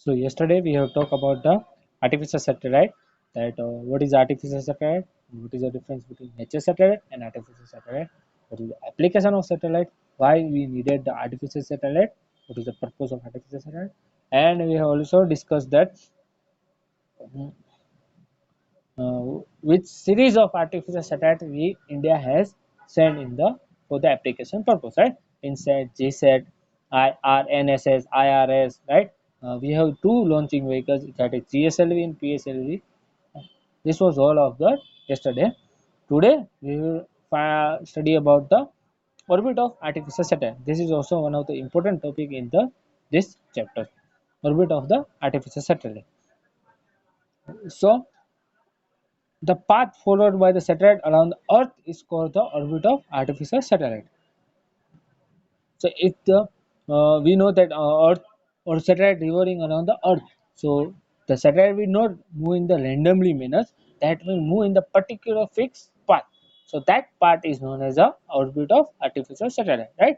So yesterday we have talked about the artificial satellite. That what is artificial satellite? What is the difference between natural satellite and artificial satellite? What is the application of satellite? Why we needed the artificial satellite? What is the purpose of artificial satellite? And we have also discussed that which series of artificial satellite we India has sent in the for the application purpose, right? INSAT, GSAT, IRNSS, IRS, right? We have two launching vehicles, that is GSLV and PSLV. This was all of the yesterday. Today we will study about the orbit of artificial satellite. This is also one of the important topic in the this chapter. Orbit of the artificial satellite. So the path followed by the satellite around the Earth is called the orbit of artificial satellite. So if the we know that Earth or satellite revolving around the Earth, so the satellite will not move in the randomly manner. That will move in the particular fixed path. So that path is known as the orbit of artificial satellite, right?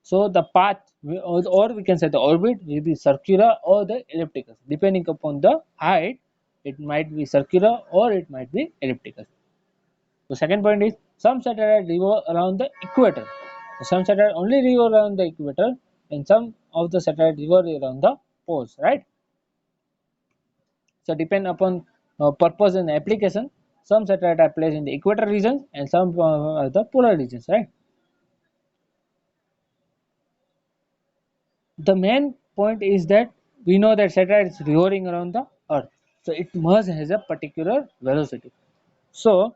So the path, or we can say the orbit will be circular or the elliptical, depending upon the height. It might be circular or it might be elliptical. The second point is some satellites revolve around the equator. Some satellites only revolve around the equator, and some of the satellites revolve around the poles, right? So depend upon purpose and application. Some satellites are placed in the equator regions and some are the polar regions, right? The main point is that we know that satellite is revolving around the Earth, so it must has a particular velocity. So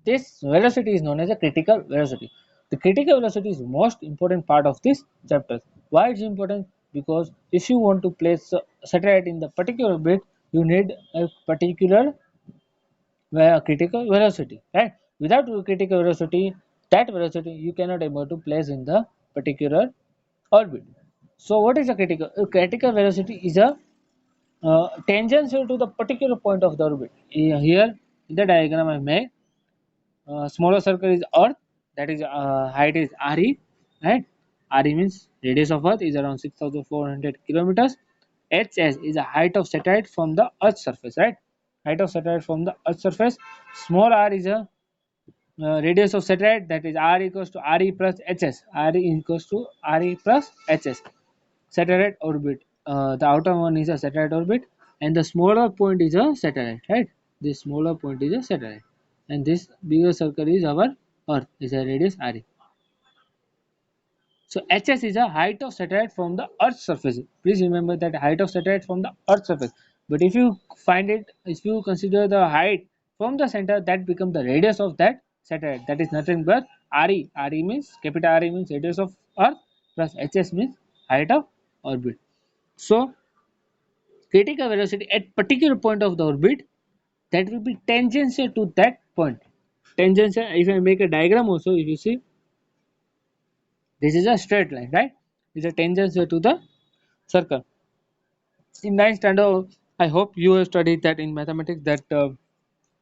this velocity is known as a critical velocity. The critical velocity is the most important part of this chapter. Why it's important? Because if you want to place a satellite in the particular orbit, you need a particular critical velocity, right? Without a critical velocity, that velocity you cannot able to place in the particular orbit. So what is a critical? A critical velocity is a tangential to the particular point of the orbit. Here in the diagram I made, smaller circle is Earth, that is height is RE, right? RE means radius of Earth is around 6,400 kilometers. HS is the height of satellite from the Earth surface, right? Height of satellite from the Earth surface. Small r is a radius of satellite, that is R equals to RE plus HS. RE equals to RE plus HS. Satellite orbit. The outer one is a satellite orbit, and the smaller point is a satellite, right? This smaller point is a satellite, and this bigger circle is our Earth, is a radius RE. So HS is a height of satellite from the Earth's surface. Please remember that height of satellite from the Earth's surface. But if you find it, if you consider the height from the center, that becomes the radius of that satellite. That is nothing but RE. RE means capital RE means radius of Earth plus HS means height of orbit. So critical velocity at particular point of the orbit, that will be tangential to that point. Tangential. If I make a diagram also, if you see, this is a straight line, right? It's a tangential to the circle. In ninth standard, I hope you have studied that in mathematics, that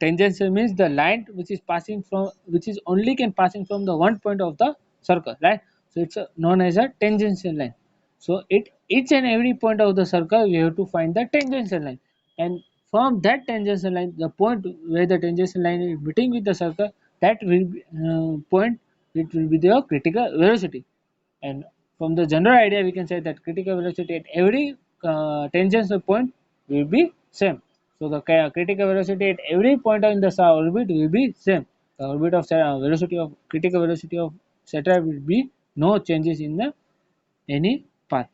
tangential means the line which is passing from, which is only can passing from the one point of the circle, right? So it's known as a tangential line. So it each and every point of the circle we have to find the tangential line, and from that tangential line, the point where the tangential line is meeting with the circle, that will be, point, it will be the critical velocity. And from the general idea, we can say that critical velocity at every tangential point will be same. So the critical velocity at every point in the orbit will be same. The orbit of velocity of critical velocity of satellite will be no changes in the any path.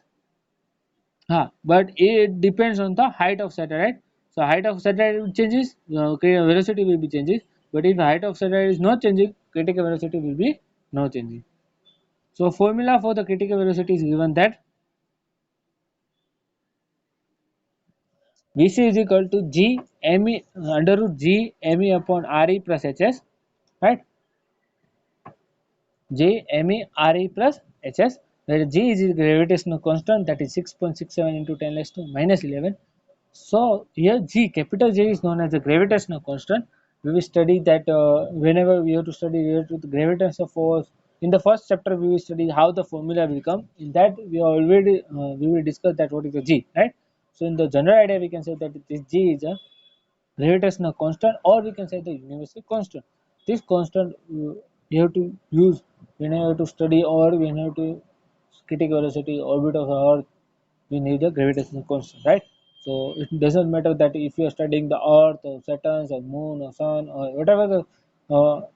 But it depends on the height of satellite. So height of satellite will changes, velocity will be changes. But if height of satellite is not changing, critical velocity will be no changing. So formula for the critical velocity is given that Vc is equal to G me under root G me upon Re plus Hs, right? G me Re plus Hs, where G is the gravitational constant, that is 6.67 into 10 raised to minus 11. So here G, capital G, is known as the gravitational constant. We will study that whenever we have to study related to the gravitational force, In the first chapter, we will study how the formula will come. In that, we will discuss that what is the G, right? So in the general idea, we can say that this G is a gravitational constant, or we can say the universal constant. This constant you have to use when you have to study, or when you have to critical velocity orbit of Earth. We need a gravitational constant, right? So it doesn't matter that if you are studying the Earth or Saturn or Moon or Sun or whatever the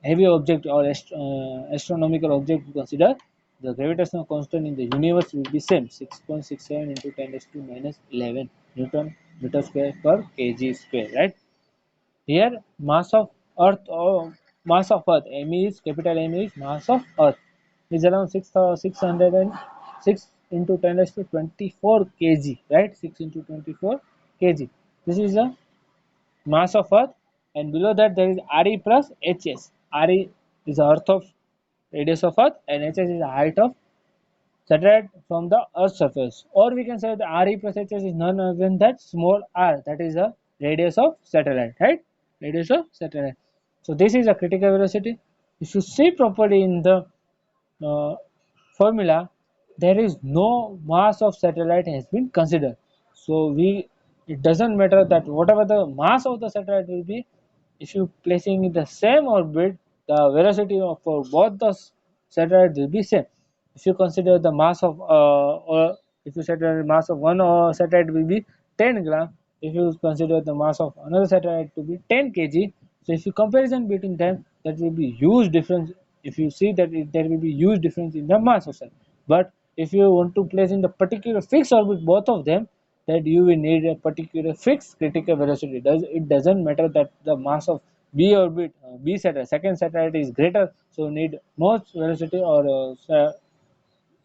heavy object or astronomical object you consider, the gravitational constant in the universe will be same, 6.67 into 10 raised to minus 11 Newton meter square per kg square, right? Here, mass of Earth, M is capital M is mass of Earth is around 606 into 10 raised to 24 kg, right? 6 into 24 kg. This is the mass of Earth, and below that there is Re plus Hs. Re is the Earth of radius of Earth, and Hs is the height of satellite from the Earth's surface. Or we can say the Re plus Hs is none other than that small r, that is the radius of satellite, right? Radius of satellite. So this is a critical velocity. If you see properly in the uh, formula, there is no mass of satellite has been considered. So it doesn't matter that whatever the mass of the satellite will be, if you placing in the same orbit, the velocity of for both the satellites will be same. If you consider the mass of or if you consider the mass of one satellite will be 10 gram, if you consider the mass of another satellite to be 10 kg, so if you comparison between them, that will be huge difference. If you see that there will be huge difference in the mass of satellite. But if you want to place in the particular fixed orbit both of them, that you will need a particular fixed critical velocity. It doesn't matter that the mass of B orbit, B satellite, second satellite is greater, so need more velocity, or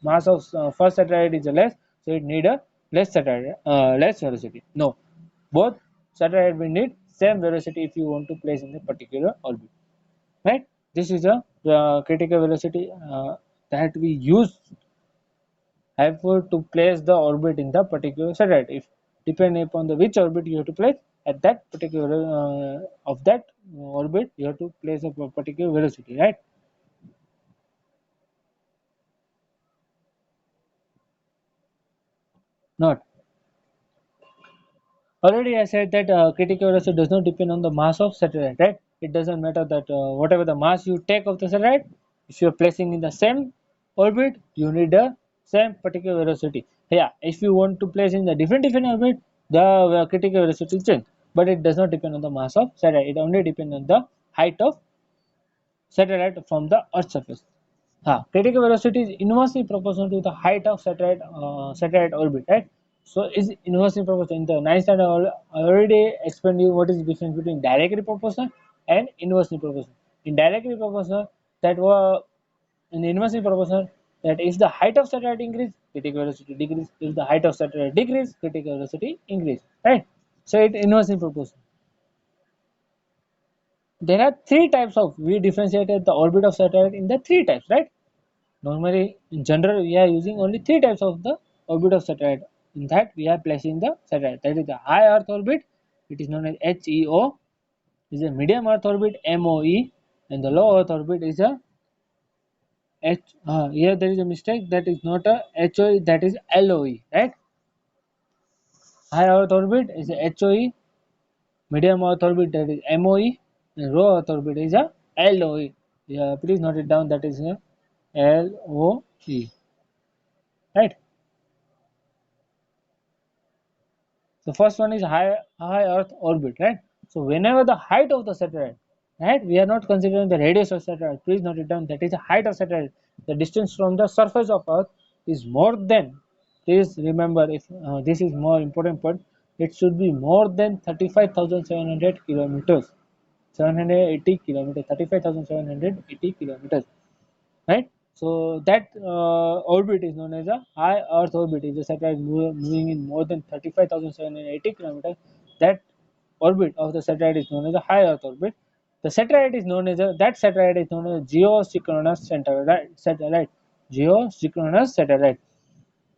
mass of first satellite is less, so it need a less velocity. No, both satellite will need same velocity if you want to place in a particular orbit, right? This is a critical velocity that we use helpful to place the orbit in the particular satellite. If depending upon the which orbit you have to place at that particular of that orbit, you have to place a particular velocity, right? Not already I said that critical velocity does not depend on the mass of satellite, right? It doesn't matter that whatever the mass you take of the satellite, if you are placing in the same orbit, you need the same particular velocity. Yeah, if you want to place in the different orbit, the critical velocity change, but it does not depend on the mass of satellite. It only depends on the height of satellite from the Earth's surface. Critical velocity is inversely proportional to the height of satellite orbit, right? So is inversely proportional. In the ninth standard, I already explained you what is the difference between directly proportional and inversely proportional. In directly proportional, that was in inversely proportional, that if the height of satellite increase, critical velocity decrease. If the height of satellite decrease, critical velocity increase, right? So it inversely proportional. There are three types of, we differentiated the orbit of satellite in the three types, right? Normally, in general, we are using only three types of the orbit of satellite. In that, we are placing the satellite. That is the high Earth orbit. It is known as HEO. Is a medium Earth orbit MOE, and the low Earth orbit is a H. Here there is a mistake. That is not a HOE. That is LOE. Right? High Earth orbit is a HOE. Medium Earth orbit, that is MOE, and low Earth orbit is a LOE. Yeah, please note it down. That is a LOE. Right? The first one is high Earth orbit, right? So whenever the height of the satellite, right, we are not considering the radius of satellite. Please note it down. That is the height of satellite. The distance from the surface of Earth is more than. Please remember, if this is more important point, it should be more than 35,700 kilometers. 780 kilometers. 35,780 kilometers, right? So that orbit is known as a high Earth orbit. Is a satellite moving in more than 35,780 kilometers. That orbit of the satellite is known as a high Earth orbit. The satellite is known as that satellite is known as geosynchronous satellite. Geosynchronous satellite,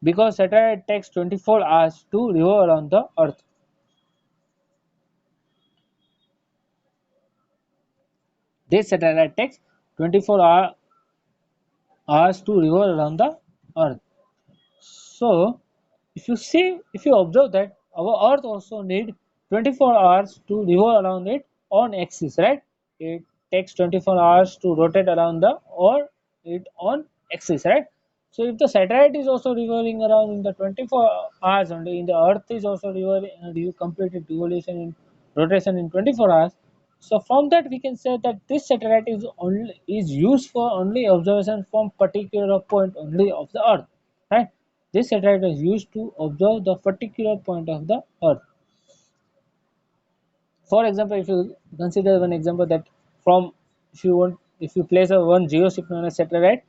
because satellite takes 24 hours to revolve around the Earth. This satellite takes 24 hours hours to revolve around the earth. So if you observe that our earth also need 24 hours to revolve around it on axis, right? It takes 24 hours to rotate around the or it on axis, right? So if the satellite is also revolving around in the 24 hours only, in the earth is also revolving, completed revolution in rotation in 24 hours. So from that we can say that this satellite is used for only observation from particular point only of the earth, right? This satellite is used to observe the particular point of the earth. For example, if you consider one example that from if you place a one geosynchronous satellite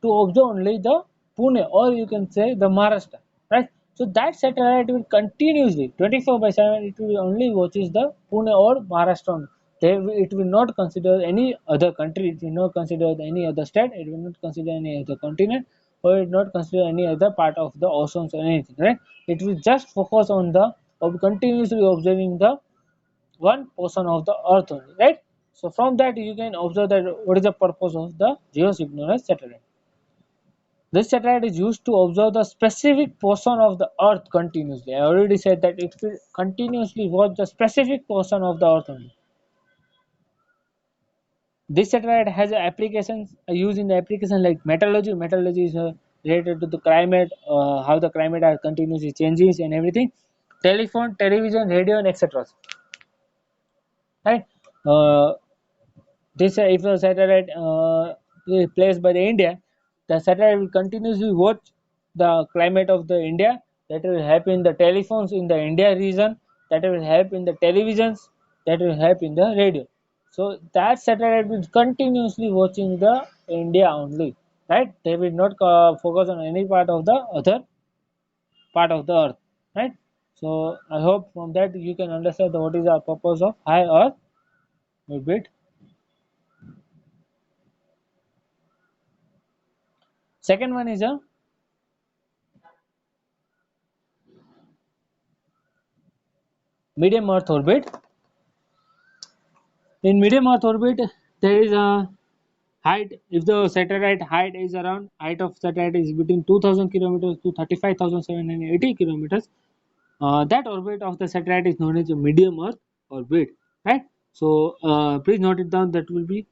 to observe only the Pune, or you can say the Maharashtra, right? So that satellite will continuously 24 by 7 it will only watches the Pune or Maharashtra only. It will not consider any other country, it will not consider any other state, it will not consider any other continent, or it will not consider any other part of the oceans or anything, right? It will just focus on the continuously observing the one portion of the earth only, right? So from that you can observe that what is the purpose of the geosynchronous satellite. This satellite is used to observe the specific portion of the earth continuously. I already said that it will continuously watch the specific portion of the earth only. This satellite has applications used in the application like meteorology. Meteorology is related to the climate, how the climate are continuously changes and everything. Telephone, television, radio, and etc. Right? Uh, This if a satellite is placed by the India, the satellite will continuously watch the climate of the India. That will help in the telephones in the India region. That will help in the televisions. That will help in the radio. So that satellite will continuously watching the India only, right? They will not focus on any part of the other part of the earth, right? So I hope from that you can understand what is the purpose of high earth orbit. Second one is a medium Earth orbit. In medium Earth orbit, there is a height. If the satellite height of satellite is between 2,000 kilometers to 35,780 kilometers, that orbit of the satellite is known as a medium Earth orbit, right? So please note it down. That will be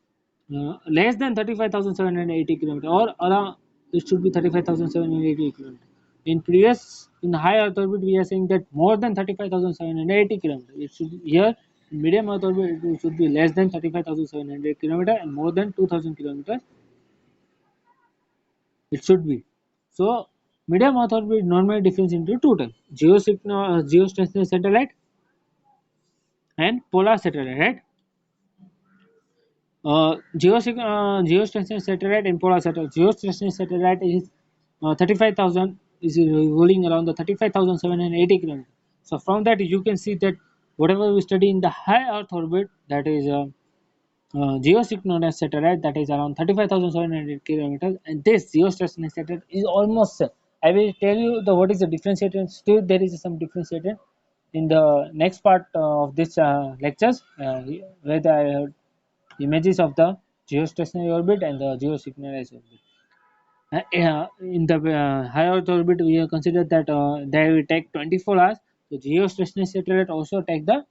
less than 35,780 kilometers, or around it should be 35,780 kilometers. In high Earth orbit, we are saying that more than 35,780 kilometers. It should here in medium Earth orbit it should be less than 35,700 kilometers and more than 2,000 kilometers. It should be. So medium Earth orbit normally differs into two types: geostationary satellite and polar satellite. Right? Geostationary satellite and polar satellite. Geostationary satellite is 35,000 is rolling around the 35,780 kilometers. So from that you can see that whatever we study in the high Earth orbit, that is geosynchronous satellite, that is around 35,700 kilometers, and this geostationary satellite is almost same. I will tell you the what is the differentiator. Still there is some differentiator in the next part of this lectures, where I have images of the geostationary orbit and the geosynchronous orbit. In the high Earth orbit, we have considered that they will take 24 hours. So geostationary satellite also take the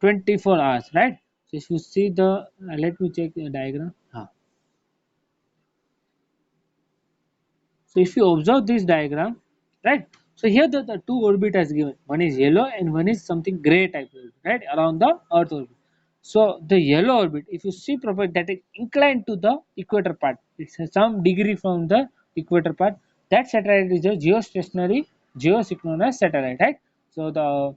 24 hours, right? So if you see the, let me check the diagram. So if you observe this diagram, right? So here the two orbit is given. One is yellow and one is something gray type, right? Around the Earth orbit. So the yellow orbit, if you see properly, that is inclined to the equator part. It's some degree from the equator part. That satellite is a geostationary geosynchronous satellite, right? So the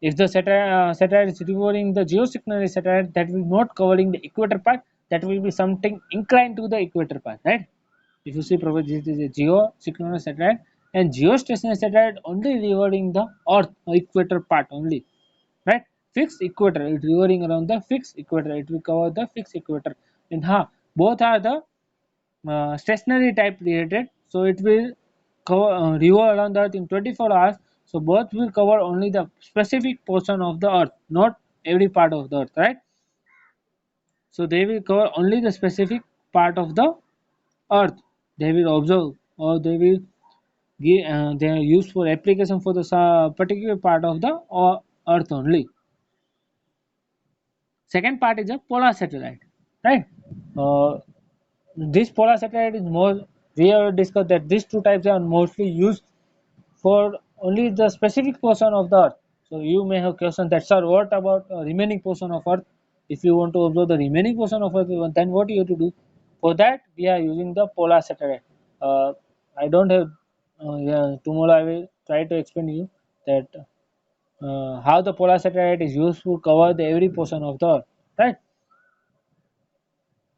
if the satellite is revolving the geosynchronous satellite, that will not covering the equator part. That will be something inclined to the equator part, right? If you see properly, this is a geosynchronous satellite, and geostationary satellite only revolving the Earth equator part only, right? Fixed equator, it revolving around the fixed equator. It will cover the fixed equator. And both are the stationary type related, so it will cover revolve around the Earth in 24 hours. So both will cover only the specific portion of the Earth, not every part of the Earth, right? So they will cover only the specific part of the Earth. They will observe or they will give, they are used for application for the particular part of the Earth only. Second part is a polar satellite, right? Uh, this polar satellite is more. We have discussed that these two types are mostly used for only the specific portion of the Earth. So you may have questioned that, sir, what about remaining portion of Earth? If you want to observe the remaining portion of Earth, then what you have to do? For that, we are using the polar satellite. I don't have. Yeah, tomorrow I will try to explain to you that how the polar satellite is used to cover the every portion of the Earth, right?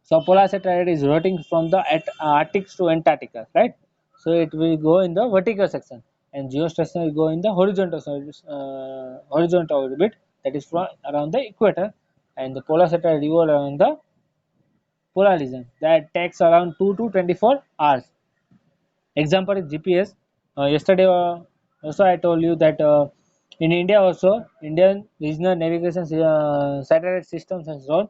So polar satellite is rotating from the Arctic to Antarctica, right? So it will go in the vertical section, and geostationary will go in the horizontal orbit, that is from around the equator, and the polar satellite revolve around the polar region. That takes around 2 to 24 hours. Example is GPS. Yesterday also I told you that in India also Indian regional navigation satellite systems and so on,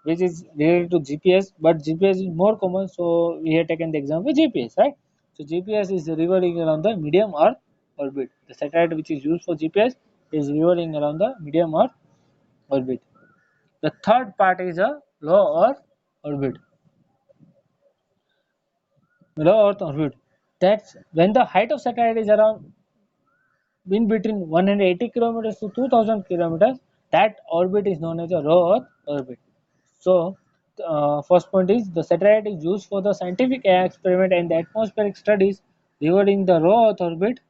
which is related to GPS, but GPS is more common, so we have taken the example GPS, right? So GPS is revolving around the medium Earth orbit. The satellite which is used for GPS is revolving around the medium Earth orbit. The third part is a low Earth orbit. Low Earth orbit. That's when the height of satellite is around in between 180 kilometers to 2000 kilometers. That orbit is known as a low Earth orbit. So, first point is the satellite is used for the scientific experiment and the atmospheric studies regarding the low Earth orbit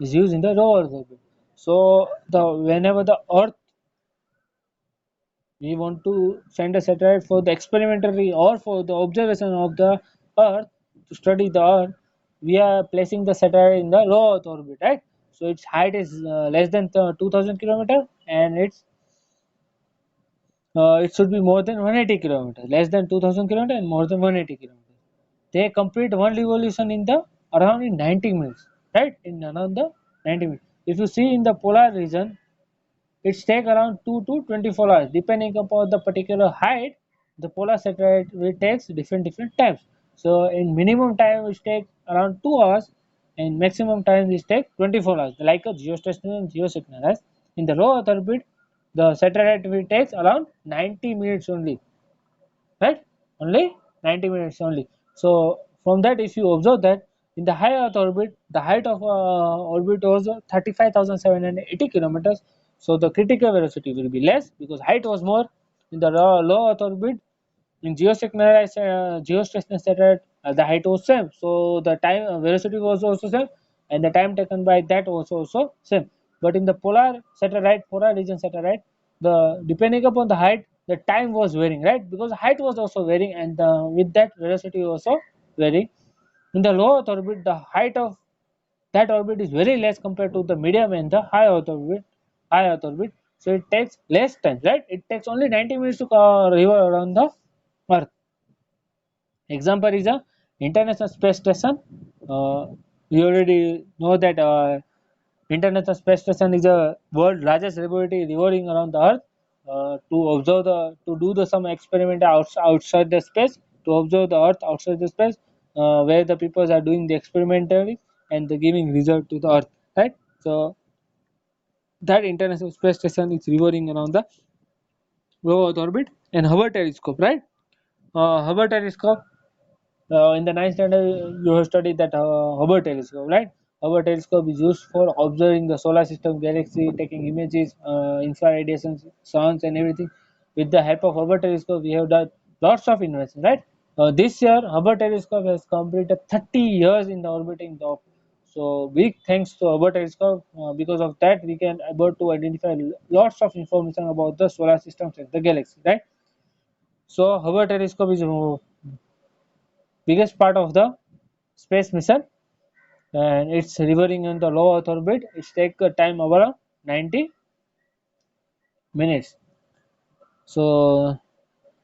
is used in the low Earth orbit. So, the whenever the Earth we want to send a satellite for the experimentally or for the observation of the Earth to study the Earth, we are placing the satellite in the low Earth orbit, right? So its height is less than 2000 kilometer, and it should be more than 180 kilometers, less than 2000 kilometers and more than 180 kilometers. They complete one revolution in the around in 90 minutes, right? In around the 90 minutes. If you see in the polar region, it takes around 2 to 24 hours. Depending upon the particular height, the polar satellite will take different times. So in minimum time it takes around 2 hours, and maximum time it takes 24 hours, like a geostationary and geosynchronous. Right? In the low Earth orbit, the satellite will take around 90 minutes only, right? Only 90 minutes only. So from that, if you observe that in the high Earth orbit, the height of orbit was 35,780 kilometers. So the critical velocity will be less because height was more. In the low Earth orbit, in geostationary satellite, the height was same, so the time velocity was also same, and the time taken by that was also same. But in the polar satellite, polar region satellite, the depending upon the height, the time was varying, right? Because height was also varying, and with that velocity also varying. In the low Earth orbit, the height of that orbit is very less compared to the medium and the high Earth orbit. High Earth orbit, so it takes less time, right? It takes only 90 minutes to revolve around the Earth. Example is a International Space Station. We already know that International Space Station is a world largest laboratory revolving around the Earth to observe the to do the some experiment outside the space, to observe the Earth outside the space, where the people are doing the experimentally and the giving result to the Earth, right? So that International Space Station is revolving around the low Earth orbit. And Hubble telescope, right? Hubble telescope, in the ninth standard, you have studied that Hubble telescope, right? Hubble telescope is used for observing the solar system, galaxy, taking images, infrared radiations, suns, and everything. With the help of Hubble telescope, we have done lots of inventions, right? This year, Hubble telescope has completed 30 years in the orbiting the Earth. So big thanks to Hubble telescope. Because of that, we can able to identify lots of information about the solar systems and the galaxy, right? So Hubble telescope is biggest part of the space mission, and it's revolving in the low Earth orbit. It's take a time of around 90 minutes. So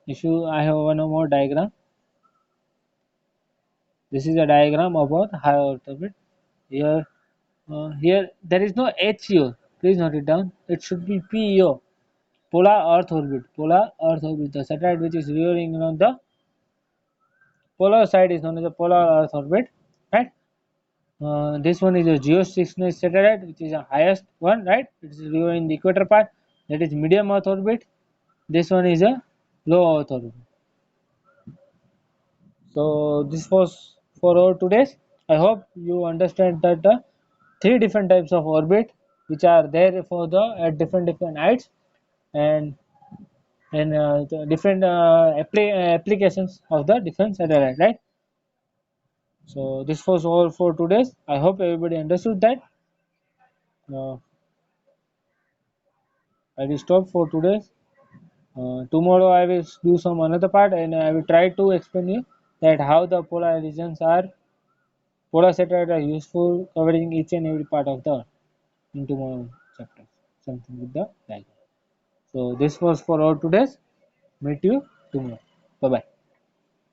if you, I have one more diagram. This is a diagram about high Earth orbit. Here, here there is no HEO. Please note it down. It should be PEO. Polar Earth orbit. Polar Earth orbit. The satellite which is revolving around the polar side is known as the polar Earth orbit, right? This one is a geostationary satellite, which is the highest one, right? It is revolving in the equator part. That is medium Earth orbit. This one is a low Earth orbit. So this was for our today's. I hope you understand that the three different types of orbit which are there for the at different heights, and the different applications of the different satellite, right? So this was all for today's. I hope everybody understood that. Uh, I will stop for today. Tomorrow I will do some another part, and I will try to explain you that how the polar regions are, polar satellites are useful, covering each and every part of the Earth in tomorrow chapter. Something with the diagram. So this was for all today's. Meet you tomorrow. Bye bye.